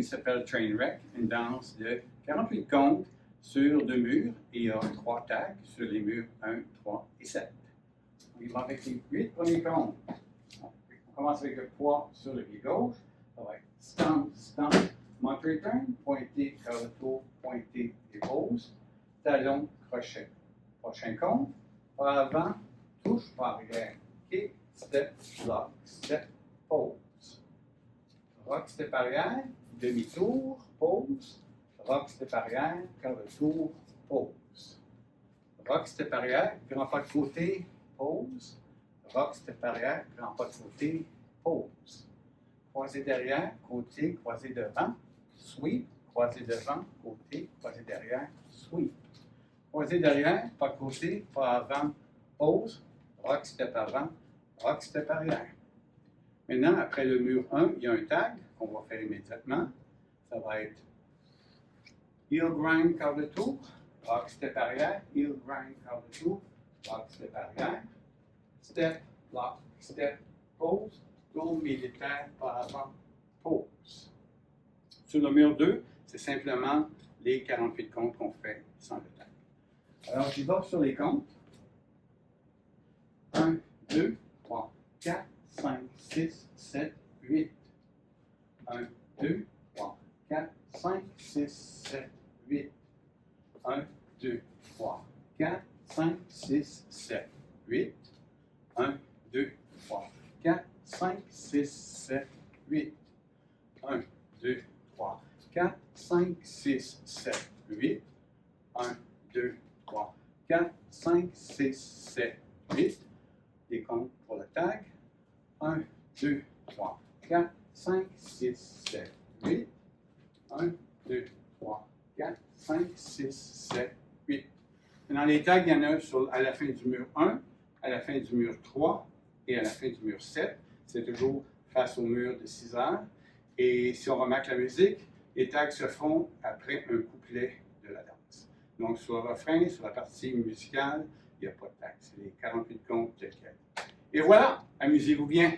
s'appelle Trainwreck, une danse de 48 comptes sur 2 murs et il y a 3 tags sur les murs 1, 3 et 7. On y va avec les 8 premiers comptes. On commence avec le poids sur le pied gauche. Ça va être stomp, stomp, monte return, pointé, quart de tour, pointé et pause, talon, crochet. Prochain compte, pas avant, touche, pas arrière, kick, step, lock, step, pause. Rock, step arrière, demi-tour, pause. Rock, step arrière, quart de tour, pause. Rock, step arrière, grand pas de côté, pause. Rock, step arrière, grand pas de côté, pause. Croisé derrière, côté, croisé devant, sweep. Croisé devant, côté, croisé derrière, sweep. Croisé derrière, pas de côté, pas avant, pause. Rock, step avant, rock, step arrière. Maintenant, après le mur 1, il y a un tag qu'on va faire immédiatement. Ça va être heel grind, quart de tour, rock, step arrière, heel grind, quart de tour, rock, step arrière, step, lock, step, pause, tour militaire, pas avant, pause. Sur le mur 2, c'est simplement les 48 comptes qu'on fait sans le tag. Alors, j'y vais sur les comptes. 1, 2, 3, 4, 5, 6, 7, 8. 1, 2, 3, 4, 5, 6, 7, 8. 1, 2, 3, 4, 5, 6, 7, 8. 1, 2, 3, 4, 5, 6, 7, 8. 1, 2, 3, 4, 5, 6, 7, 8. 1, 2, 3, 4, 5, 6, 7, 8. Des comptes pour le tag. 1, 2, 3, 4, 5, 6, 7, 8. 1, 2, 3, 4, 5, 6, 7, 8. Dans les tags, il y en a à la fin du mur 1, à la fin du mur 3 et à la fin du mur 7. C'est toujours face au mur de 6 heures. Et si on remarque la musique, les tags se font après un couplet de la danse. Donc, sur le refrain, sur la partie musicale, il n'y a pas de tag. C'est les 48 comptes tels quels. Et voilà, amusez-vous bien.